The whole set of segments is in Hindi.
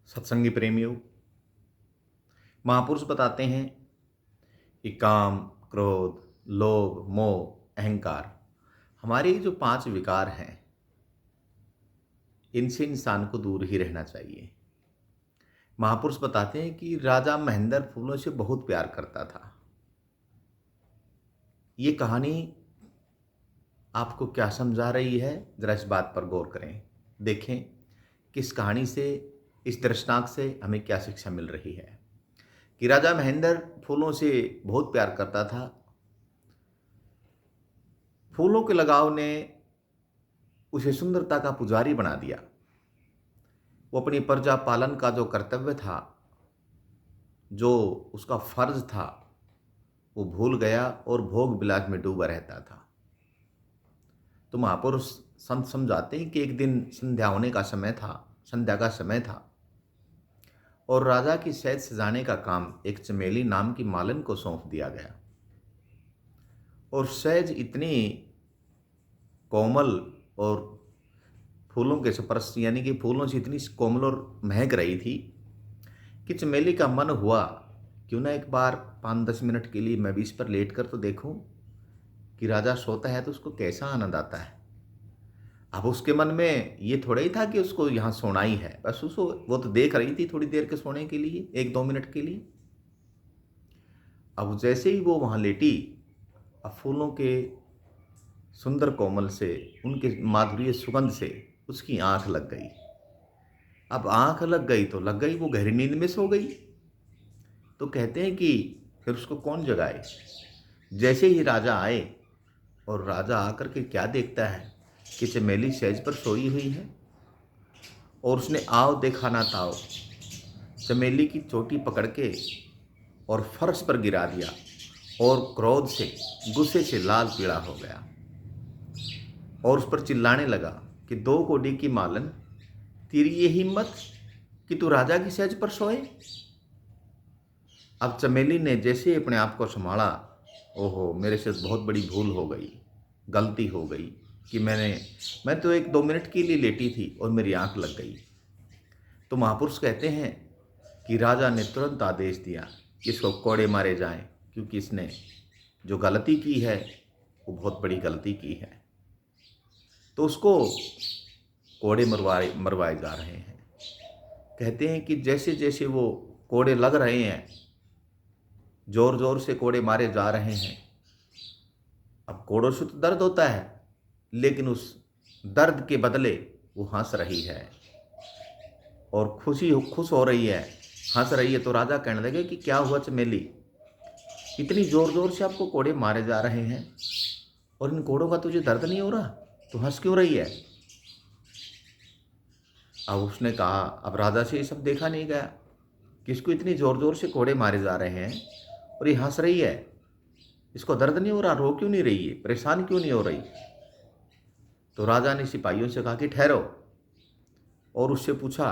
सत्संगी प्रेमियों, महापुरुष बताते हैं कि काम, क्रोध, लोभ, मोह, अहंकार हमारे जो 5 विकार हैं, इनसे इंसान को दूर ही रहना चाहिए। महापुरुष बताते हैं कि राजा महेंद्र फूलों से बहुत प्यार करता था। ये कहानी आपको क्या समझा रही है, जरा इस बात पर गौर करें। देखें कि इस कहानी से, इस दृष्टांत से हमें क्या शिक्षा मिल रही है। कि राजा महेंद्र फूलों से बहुत प्यार करता था। फूलों के लगाव ने उसे सुंदरता का पुजारी बना दिया। वो अपनी प्रजा पालन का जो कर्तव्य था, जो उसका फर्ज था, वो भूल गया और भोग विलास में डूबा रहता था। तो महापुरुष संत समझाते हैं कि एक दिन संध्या होने का समय था, संध्या का समय था, और राजा की सहज सजाने का काम एक चमेली नाम की मालन को सौंप दिया गया। और सहज इतनी कोमल और फूलों के स्पर्श यानी कि फूलों से इतनी कोमल और महक रही थी कि चमेली का मन हुआ, क्यों ना एक बार 5-10 मिनट के लिए मैं भी इस पर लेट कर तो देखूं कि राजा सोता है तो उसको कैसा आनंद आता है। अब उसके मन में ये थोड़ा ही था कि उसको यहाँ सोना ही है, बस उसको वो तो देख रही थी थोड़ी देर के सोने के लिए, 1-2 मिनट के लिए। अब जैसे ही वो वहाँ लेटी, अब फूलों के सुंदर कोमल से, उनके माधुर्य सुगंध से उसकी आंख लग गई। अब आंख लग गई तो लग गई, वो गहरी नींद में सो गई। तो कहते हैं कि फिर उसको कौन जगाए। जैसे ही राजा आए, और राजा आकर के क्या देखता है कि चमेली सेज पर सोई हुई है, और उसने आओ देखा ना ताओ चमेली की चोटी पकड़ के और फर्श पर गिरा दिया, और क्रोध से, गुस्से से लाल पीला हो गया, और उस पर चिल्लाने लगा कि 2 कोड़ी की मालन, तेरी ये हिम्मत कि तू राजा की सेज पर सोए। अब चमेली ने जैसे अपने आप को संभाला, ओहो मेरे से बहुत बड़ी भूल हो गई, गलती हो गई कि मैं तो 1-2 मिनट के लिए लेटी थी और मेरी आंख लग गई। तो महापुरुष कहते हैं कि राजा ने तुरंत आदेश दिया कि इसको कोड़े मारे जाएं, क्योंकि इसने जो गलती की है वो बहुत बड़ी गलती की है। तो उसको कोड़े मरवाए जा रहे हैं। कहते हैं कि जैसे जैसे वो कोड़े लग रहे हैं, जोर जोर से कोड़े मारे जा रहे हैं। अब कोड़ों से तो दर्द होता है, लेकिन उस दर्द के बदले वो हंस रही है और खुश हो रही है, हंस रही है। तो राजा कहने लगे कि क्या हुआ चमेली, इतनी जोर जोर से आपको कोड़े मारे जा रहे हैं और इन कोड़ों का तुझे दर्द नहीं हो रहा, तो हंस क्यों रही है। अब उसने कहा, अब राजा से ये सब देखा नहीं गया कि इसको इतनी जोर जोर से कोड़े मारे जा रहे हैं और ये हंस रही है, इसको दर्द नहीं हो रहा, रो क्यों नहीं रही है, परेशान क्यों नहीं हो रही। तो राजा ने सिपाहियों से कहा कि ठहरो, और उससे पूछा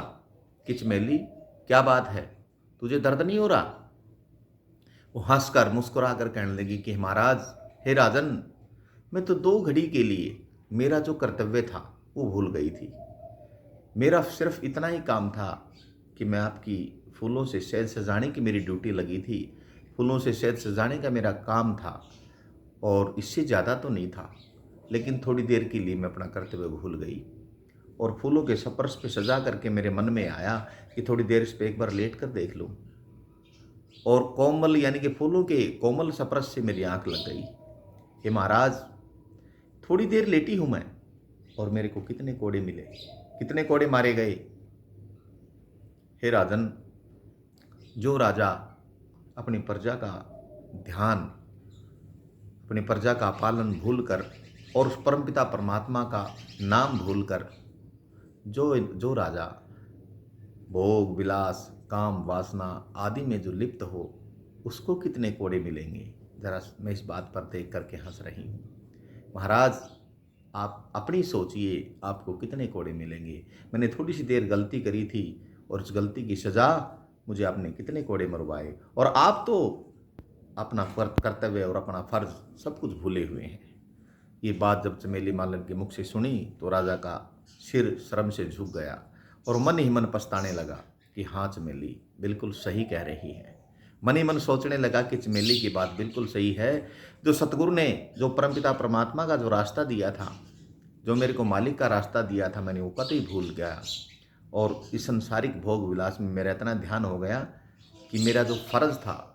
कि चमेली क्या बात है, तुझे दर्द नहीं हो रहा। वो हंसकर मुस्कुरा कर कहने लगी कि महाराज, हे राजन, मैं तो 2 घड़ी के लिए मेरा जो कर्तव्य था वो भूल गई थी। मेरा सिर्फ इतना ही काम था कि मैं आपकी फूलों से शहद सजाने की मेरी ड्यूटी लगी थी, फूलों से शहद सजाने का मेरा काम था, और इससे ज़्यादा तो नहीं था। लेकिन थोड़ी देर के लिए मैं अपना कर्तव्य भूल गई, और फूलों के स्पर्श पे सजा करके मेरे मन में आया कि थोड़ी देर इस पर एक बार लेट कर देख लूँ, और कोमल यानी कि फूलों के कोमल स्पर्श से मेरी आंख लग गई। हे महाराज, थोड़ी देर लेटी हूँ मैं, और मेरे को कितने कोड़े मिले, कितने कोड़े मारे गए। हे राजन, जो राजा अपनी प्रजा का ध्यान, अपनी प्रजा का पालन भूलकर और उस परमपिता परमात्मा का नाम भूलकर जो राजा भोग विलास, काम वासना आदि में जो लिप्त हो, उसको कितने कोड़े मिलेंगे। जरा मैं इस बात पर देख करके हंस रही हूँ। महाराज, आप अपनी सोचिए, आपको कितने कोड़े मिलेंगे। मैंने थोड़ी सी देर गलती करी थी, और उस गलती की सज़ा मुझे आपने कितने कोड़े मरवाए, और आप तो अपना कर्तव्य और अपना फर्ज सब कुछ भूले हुए हैं। ये बात जब चमेली मालन के मुख से सुनी तो राजा का सिर शर्म से झुक गया और मन ही मन पछताने लगा कि हाँ चमेली बिल्कुल सही कह रही है। मन ही मन सोचने लगा कि चमेली की बात बिल्कुल सही है। जो सतगुरु ने जो परमपिता परमात्मा का जो रास्ता दिया था, जो मेरे को मालिक का रास्ता दिया था, मैंने वो कतई भूल गया। और इस संसारिक भोग विलास में मेरा इतना ध्यान हो गया कि मेरा जो फ़र्ज़ था